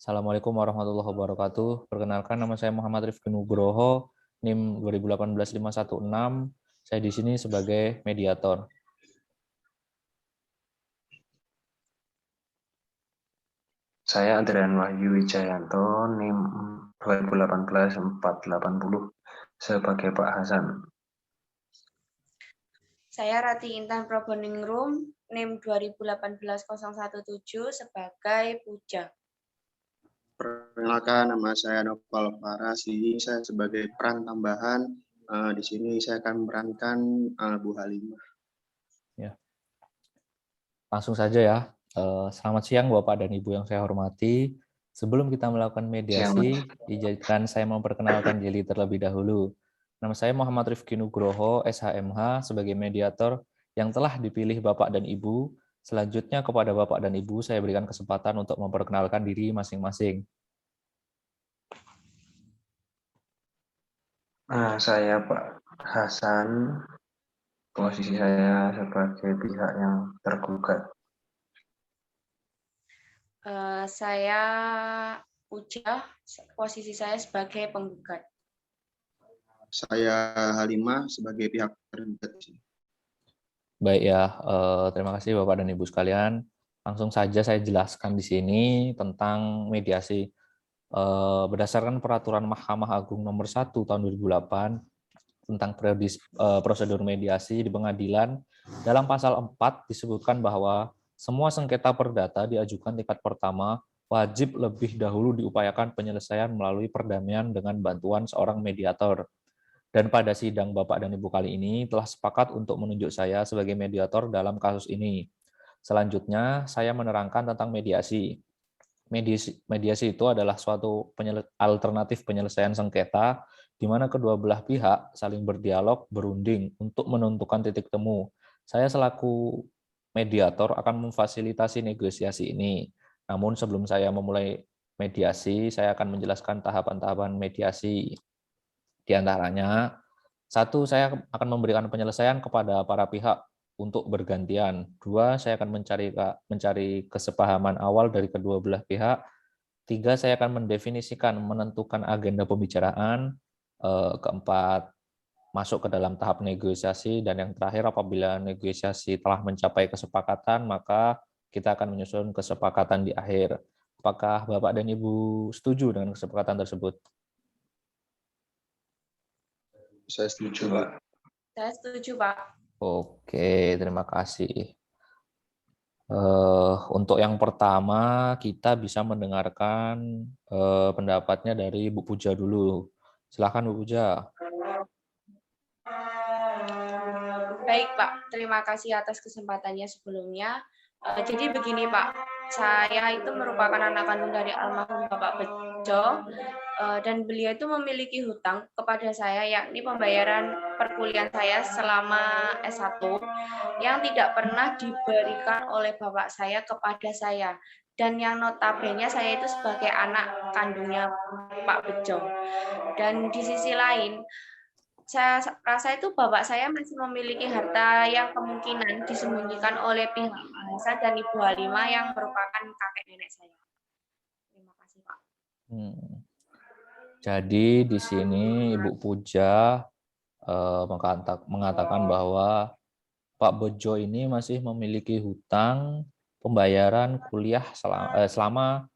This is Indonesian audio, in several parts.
Assalamualaikum warahmatullahi wabarakatuh. Perkenalkan, nama saya Muhammad Rifki Nugroho, NIM 2018-516. Saya di sini sebagai mediator. Saya Adrian Wahyu Wijayanto, NIM 2018-480 sebagai Pak Hasan. Saya Rati Intan Proboningrum, NIM 2018-017 sebagai Puja. Perkenalkan, nama saya Noval Faras. Ini saya sebagai peran tambahan. Di sini saya akan memerankan Bu Halimah. Ya. Langsung saja ya. Selamat siang Bapak dan Ibu yang saya hormati. Sebelum kita melakukan mediasi, izinkan saya memperkenalkan diri terlebih dahulu. Nama saya Muhammad Rifki Nugroho, SHMH, sebagai mediator yang telah dipilih Bapak dan Ibu. Selanjutnya kepada Bapak dan Ibu, saya berikan kesempatan untuk memperkenalkan diri masing-masing. Saya Pak Hasan, posisi saya sebagai pihak yang tergugat. Saya Puja, posisi saya sebagai penggugat. Saya Halimah sebagai pihak tergugat. Baik ya, terima kasih Bapak dan Ibu sekalian. Langsung saja saya jelaskan di sini tentang mediasi. Berdasarkan peraturan Mahkamah Agung nomor 1 tahun 2008 tentang prosedur mediasi di pengadilan, dalam pasal 4 disebutkan bahwa semua sengketa perdata diajukan tingkat pertama wajib lebih dahulu diupayakan penyelesaian melalui perdamaian dengan bantuan seorang mediator. Dan pada sidang Bapak dan Ibu kali ini telah sepakat untuk menunjuk saya sebagai mediator dalam kasus ini. Selanjutnya, saya menerangkan tentang mediasi. Mediasi itu adalah suatu alternatif penyelesaian sengketa di mana kedua belah pihak saling berdialog, berunding untuk menentukan titik temu. Saya selaku mediator akan memfasilitasi negosiasi ini. Namun sebelum saya memulai mediasi, saya akan menjelaskan tahapan-tahapan mediasi. Di antaranya, satu, saya akan memberikan penyelesaian kepada para pihak untuk bergantian. Dua, saya akan mencari kesepahaman awal dari kedua belah pihak. Tiga, saya akan mendefinisikan, menentukan agenda pembicaraan. Keempat, masuk ke dalam tahap negosiasi. Dan yang terakhir, apabila negosiasi telah mencapai kesepakatan, maka kita akan menyusun kesepakatan di akhir. Apakah Bapak dan Ibu setuju dengan kesepakatan tersebut? Saya setuju, Pak. Saya setuju, Pak. Oke, terima kasih. Untuk yang pertama, kita bisa mendengarkan pendapatnya dari Bu Puja dulu. Silakan Bu Puja. Baik, Pak. Terima kasih atas kesempatannya sebelumnya. Jadi begini, Pak. Saya itu merupakan anak kandung dari almarhum Bapak Bejo, dan beliau itu memiliki hutang kepada saya, yakni pembayaran perkuliahan saya selama S1 yang tidak pernah diberikan oleh bapak saya kepada saya. Dan yang notabene saya itu sebagai anak kandungnya Pak Bejo. Dan di sisi lain, saya rasa itu bapak saya masih memiliki harta yang kemungkinan disembunyikan oleh pihak Pak Hasan dan Ibu Halimah yang merupakan kakek nenek saya. Terima kasih, Pak. Jadi di sini Ibu Puja mengatakan bahwa Pak Bejo ini masih memiliki hutang pembayaran kuliah selama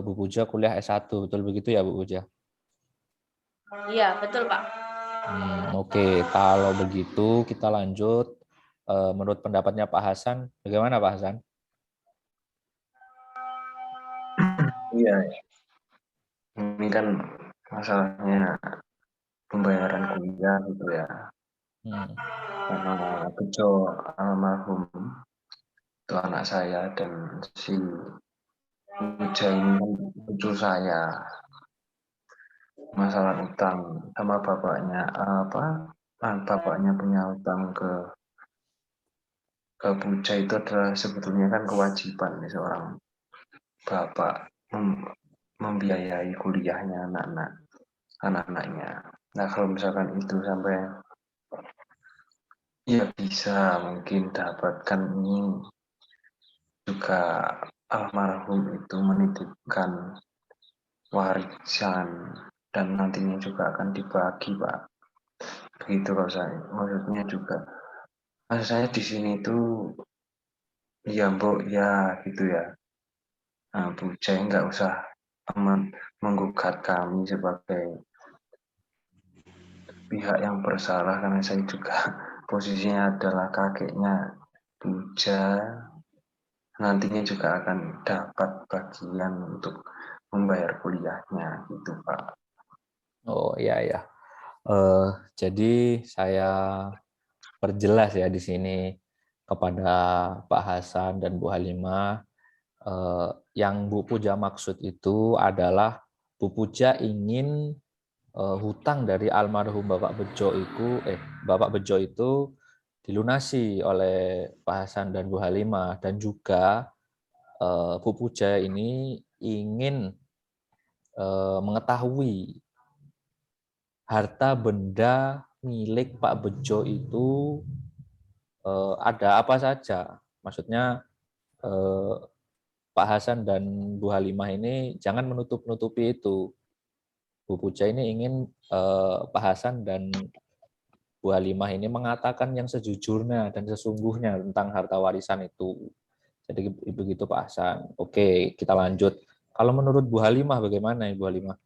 Bu Puja kuliah S1. Betul begitu ya Bu Puja? Iya, betul, Pak. Oke, kalau begitu kita lanjut. Menurut pendapatnya Pak Hasan, bagaimana Pak Hasan? Iya, ini kan masalahnya pembayaran kuliah gitu ya. Karena Bejo almarhum itu anak saya dan si Puja ini kan cucu saya. Masalah utang sama bapaknya bapaknya punya utang ke Puja itu adalah sebetulnya kan kewajiban nih seorang bapak membiayai kuliahnya anak-anaknya. Nah kalau misalkan itu sampai ya bisa mungkin dapatkan ini juga almarhum itu menitipkan warisan dan nantinya juga akan dibagi, Pak. Begitu kalau saya. Maksudnya juga, maksud saya di sini itu ya Mbok ya gitu ya. Nah, Bu Jai nggak usah menggugat kami sebagai pihak yang bersalah karena saya juga posisinya adalah kakeknya Puja, nantinya juga akan dapat bagian untuk membayar kuliahnya gitu Pak. Oh iya ya. Eh, jadi saya perjelas ya di sini kepada Pak Hasan dan Bu Halimah. Yang Bu Puja maksud itu adalah Bu Puja ingin hutang dari almarhum Bapak Bejo itu dilunasi oleh Pak Hasan dan Bu Halimah, dan juga Bu Puja ini ingin mengetahui harta benda milik Pak Bejo itu ada apa saja. Maksudnya Pak Hasan dan Bu Halimah ini jangan menutup-nutupi itu. Bu Puja ini ingin Pak Hasan dan Bu Halimah ini mengatakan yang sejujurnya dan sesungguhnya tentang harta warisan itu. Jadi begitu Pak Hasan. Oke, kita lanjut. Kalau menurut Bu Halimah bagaimana Ibu Halimah?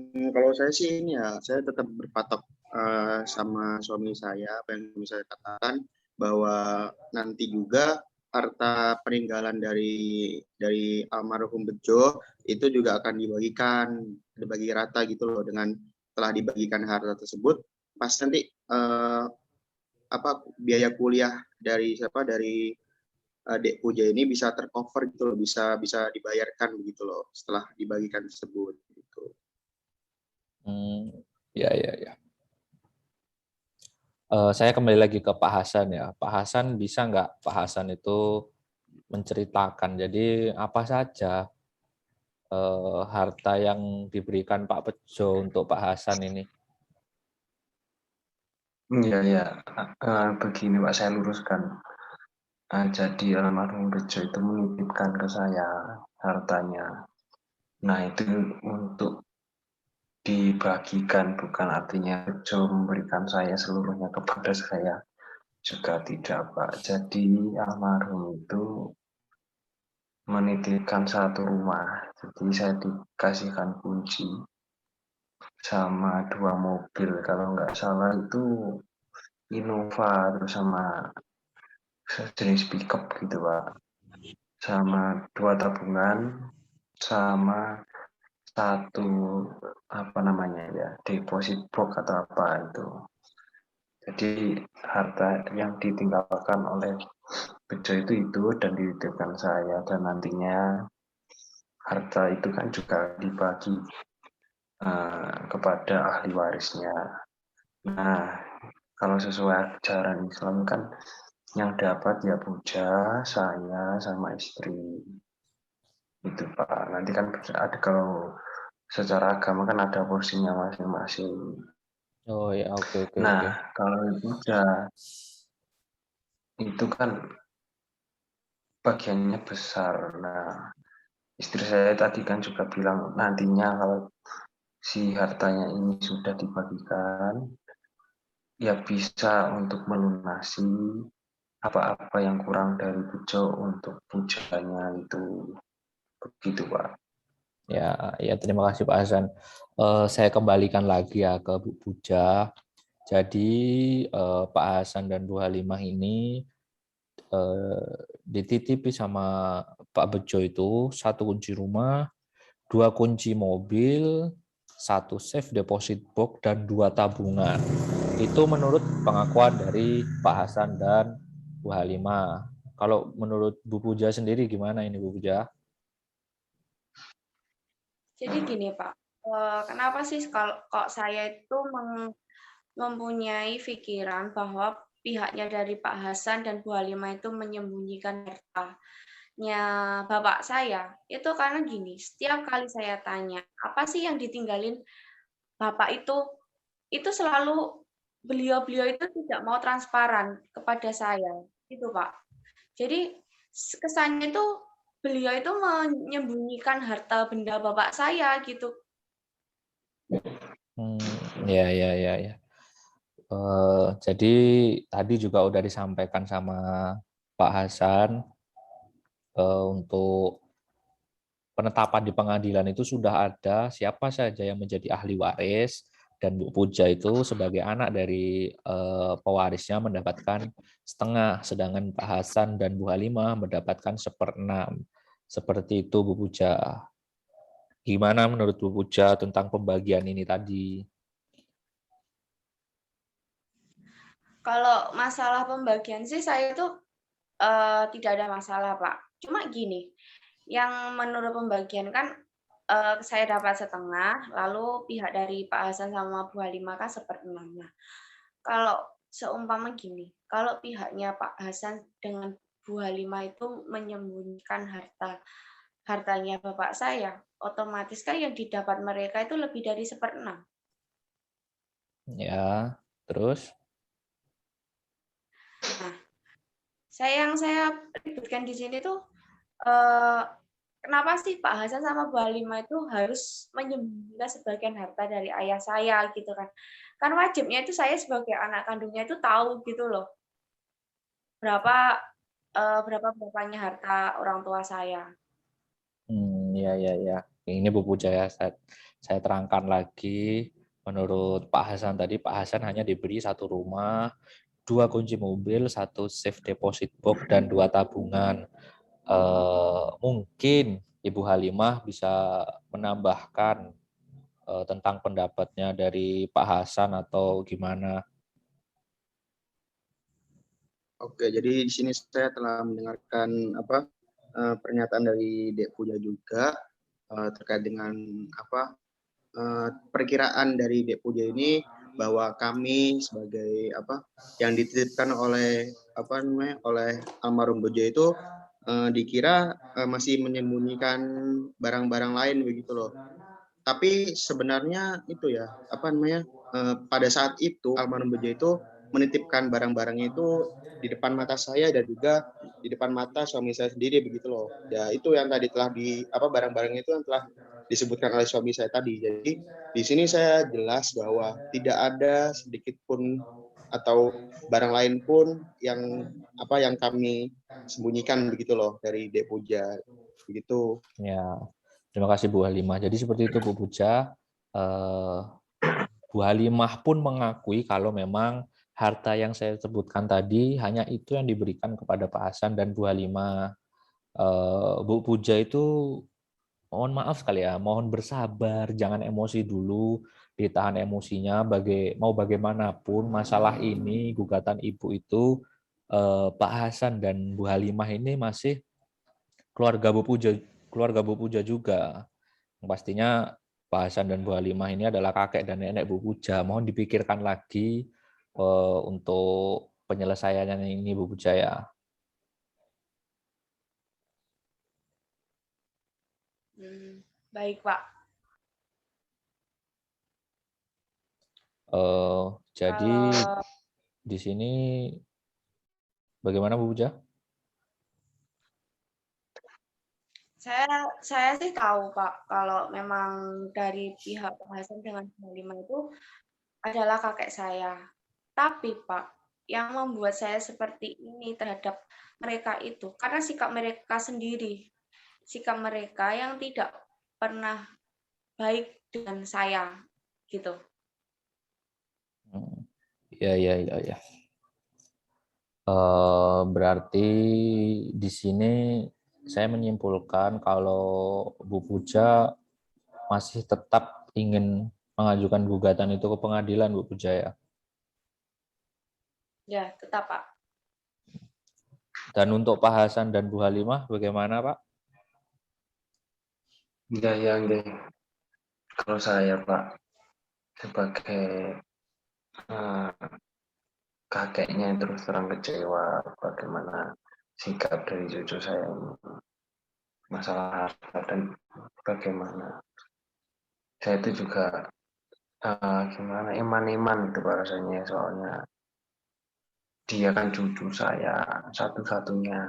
Kalau saya sih ini ya, saya tetap berpatok sama suami saya, apa yang saya katakan bahwa nanti juga harta peninggalan dari almarhum Bejo itu juga akan dibagi rata gitu loh, dengan telah dibagikan harta tersebut, pas nanti biaya kuliah dari Dek Puja ini bisa tercover gitu loh, bisa dibayarkan begitu loh setelah dibagikan tersebut gitu. Ya, ya, ya. Saya kembali lagi ke Pak Hasan ya. Pak Hasan bisa nggak Pak Hasan itu menceritakan jadi apa saja harta yang diberikan Pak Bejo untuk Pak Hasan ini? Iya ya, begini Pak saya luruskan. Jadi almarhum Bejo itu menitipkan ke saya hartanya. Nah itu untuk dibagikan, bukan artinya Bejo memberikan saya seluruhnya kepada saya. Juga tidak Pak. Jadi almarhum itu menitipkan satu rumah. Jadi saya dikasihkan kunci sama 2 mobil. Kalau nggak salah itu Innova terus sama jenis pickup gitu Pak. Sama 2 tabungan sama satu deposit box atau apa itu. Jadi harta yang ditinggalkan oleh Bejo itu dan dititipkan saya, dan nantinya harta itu kan juga dibagi kepada ahli warisnya. Nah, kalau sesuai ajaran Islam kan yang dapat ya Puja, saya sama istri. Itu Pak. Nanti kan ada, kalau secara agama kan ada porsinya masing-masing. Oh ya, oke, oke, Nah, oke. kalau Puja itu kan bagiannya besar. Nah, istri saya tadi kan juga bilang nantinya kalau si hartanya ini sudah dibagikan, ya bisa untuk melunasi apa-apa yang kurang dari Pujo untuk pujanya itu. Begitu, Pak. Ya, ya, terima kasih Pak Hasan. Saya kembalikan lagi ya ke Bu Puja. Jadi Pak Hasan dan Bu Halimah ini dititipi sama Pak Bejo itu 1 kunci rumah, 2 kunci mobil, 1 safe deposit box, dan 2 tabungan. Itu menurut pengakuan dari Pak Hasan dan Bu Halimah. Kalau menurut Bu Puja sendiri gimana ini Bu Puja? Jadi gini Pak, kenapa sih kalau kok saya itu mempunyai pikiran bahwa pihaknya dari Pak Hasan dan Bu Halimah itu menyembunyikan hartanya bapak saya? Itu karena gini, setiap kali saya tanya, apa sih yang ditinggalin bapak itu selalu beliau-beliau itu tidak mau transparan kepada saya, gitu Pak. Jadi kesannya itu beliau itu menyembunyikan harta benda bapak saya gitu. Ya, ya, ya, ya. Jadi tadi juga udah disampaikan sama Pak Hasan untuk penetapan di pengadilan itu sudah ada siapa saja yang menjadi ahli waris, dan Bu Puja itu sebagai anak dari pewarisnya mendapatkan setengah, sedangkan Pak Hasan dan Bu Halimah mendapatkan 1/6. Seperti itu Bu Puja. Gimana menurut Bu Puja tentang pembagian ini tadi? Kalau masalah pembagian sih saya itu tidak ada masalah, Pak. Cuma gini, yang menurut pembagian kan saya dapat setengah, lalu pihak dari Pak Hasan sama Bu Halimah kan 1/6. Kalau seumpama gini, kalau pihaknya Pak Hasan dengan Bu Halimah itu menyembunyikan hartanya bapak saya, otomatis kan yang didapat mereka itu lebih dari 1/6. Ya, terus? Nah, yang saya ributkan di sini tuh eh, kenapa sih Pak Hasan sama Bu Halimah itu harus menyembunyikan sebagian harta dari ayah saya gitu kan? Kan wajibnya itu saya sebagai anak kandungnya itu tahu gitu loh berapa berapanya harta orang tua saya. Ya, ya, ya. Ini Bu Puja ya, saya terangkan lagi. Menurut Pak Hasan tadi, Pak Hasan hanya diberi 1 rumah, 2 kunci mobil, 1 safe deposit box, dan 2 tabungan. Mungkin Ibu Halimah bisa menambahkan tentang pendapatnya dari Pak Hasan atau gimana? Oke, jadi di sini saya telah mendengarkan pernyataan dari Dek Puja juga terkait dengan perkiraan dari Dek Puja ini, bahwa kami sebagai yang dititipkan oleh oleh almarhum Bejo itu dikira masih menyembunyikan barang-barang lain begitu loh. Tapi sebenarnya itu ya pada saat itu almarhum Bejo itu menitipkan barang-barangnya itu di depan mata saya dan juga di depan mata suami saya sendiri begitu loh. Ya itu yang tadi telah barang-barangnya itu yang telah disebutkan oleh suami saya tadi. Jadi di sini saya jelas bahwa tidak ada sedikit pun atau barang lain pun yang kami sembunyikan begitu loh dari Dek Puja begitu. Ya, terima kasih Bu Halimah. Jadi seperti itu Bu Puja. Bu Halimah pun mengakui kalau memang harta yang saya sebutkan tadi hanya itu yang diberikan kepada Pak Hasan dan Bu Halimah. Bu Puja itu mohon maaf sekali ya, mohon bersabar, jangan emosi dulu, ditahan emosinya. Mau bagaimanapun masalah ini, gugatan ibu itu, Pak Hasan dan Bu Halimah ini masih keluarga Bu Puja juga. Pastinya Pak Hasan dan Bu Halimah ini adalah kakek dan nenek Bu Puja. Mohon dipikirkan lagi untuk penyelesaiannya ini Bu Puja ya. Baik, Pak. Jadi Kalau di sini bagaimana Bu Puja? saya sih tahu Pak, kalau memang dari pihak Pak Hasan dengan Bu Halimah itu adalah kakek saya. Tapi Pak, yang membuat saya seperti ini terhadap mereka itu karena sikap mereka sendiri, sikap mereka yang tidak pernah baik dengan saya, gitu. Ya, ya, ya, ya. Berarti di sini saya menyimpulkan kalau Bu Puja masih tetap ingin mengajukan gugatan itu ke pengadilan, Bu Puja ya. Ya, tetap Pak. Dan untuk Pak Hasan dan Bu Halimah bagaimana Pak? Ya, kalau saya Pak sebagai kakeknya terus terang kecewa bagaimana sikap dari cucu saya ini, masalah harta dan bagaimana saya itu juga gimana iman itu rasanya, soalnya dia kan cucu saya satu-satunya,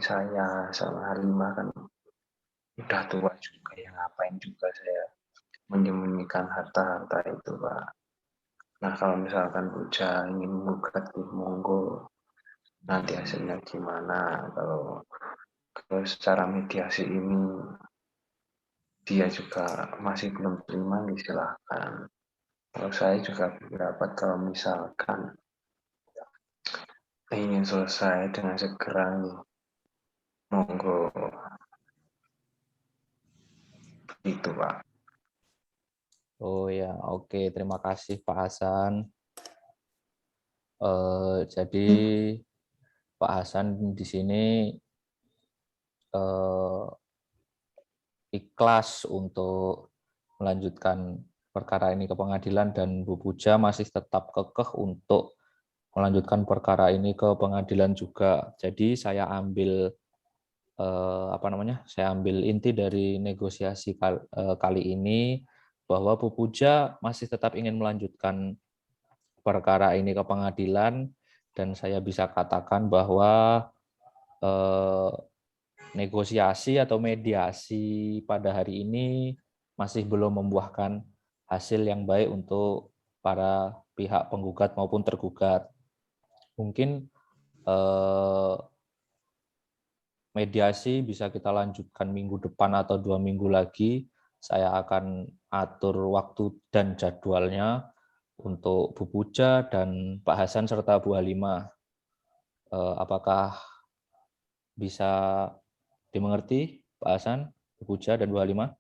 saya sama Halimah kan udah tua juga, ya ngapain juga saya menyembunyikan harta-harta itu, Pak. Nah, kalau misalkan Puja ingin menggugat, monggo, nanti hasilnya gimana. Kalau secara mediasi ini dia juga masih belum terima, silahkan. Kalau saya juga berpendapat kalau misalkan ingin selesai dengan segera, monggo, itu Pak. Oh ya, oke. Terima kasih Pak Hasan. Jadi Pak Hasan di sini ikhlas untuk melanjutkan perkara ini ke pengadilan dan Bu Puja masih tetap kekeh untuk melanjutkan perkara ini ke pengadilan juga. Jadi saya ambil saya ambil inti dari negosiasi kali ini bahwa Bu Puja masih tetap ingin melanjutkan perkara ini ke pengadilan, dan saya bisa katakan bahwa negosiasi atau mediasi pada hari ini masih belum membuahkan hasil yang baik untuk para pihak penggugat maupun tergugat. Mungkin mediasi bisa kita lanjutkan minggu depan atau 2 minggu lagi. Saya akan atur waktu dan jadwalnya untuk Bu Puja dan Pak Hasan serta Bu Halimah. Apakah bisa dimengerti Pak Hasan, Bu Puja, dan Bu Halimah?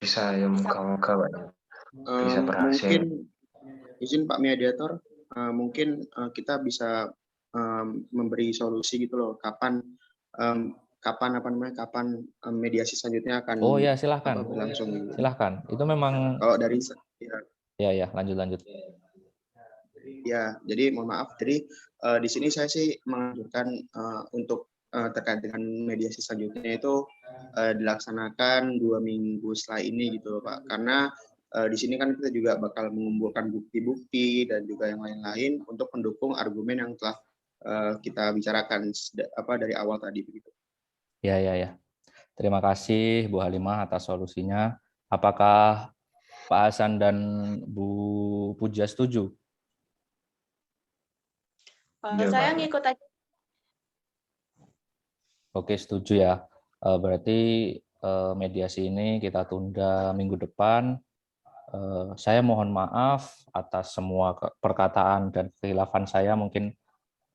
Bisa, ya moga-moga Pak. Bisa berhasil. Mungkin izin Pak Mediator, mungkin kita bisa memberi solusi gitu loh, kapan mediasi selanjutnya akan Oh ya, silahkan. berlangsung gitu. Silahkan. Itu memang Kalau dari ya lanjut. Ya, jadi mohon maaf. Jadi di sini saya sih menganjurkan untuk terkait dengan mediasi selanjutnya itu dilaksanakan 2 minggu setelah ini gitu loh Pak. Karena di sini kan kita juga bakal mengumpulkan bukti-bukti dan juga yang lain-lain untuk mendukung argumen yang telah kita bicarakan dari awal tadi begitu. Ya. Terima kasih Bu Halimah atas solusinya. Apakah Pak Hasan dan Bu Puja setuju? Saya ngikut aja. Oke, setuju ya. Berarti mediasi ini kita tunda minggu depan. Saya mohon maaf atas semua perkataan dan kekhilafan saya. Mungkin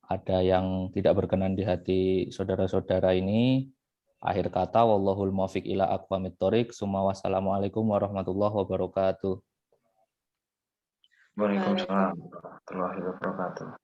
ada yang tidak berkenan di hati saudara-saudara ini. Akhir kata, wallahul muwaffiq ila aqwamit thoriq. Wassalamualaikum warahmatullahi wabarakatuh. Waalaikumsalam warahmatullahi wabarakatuh.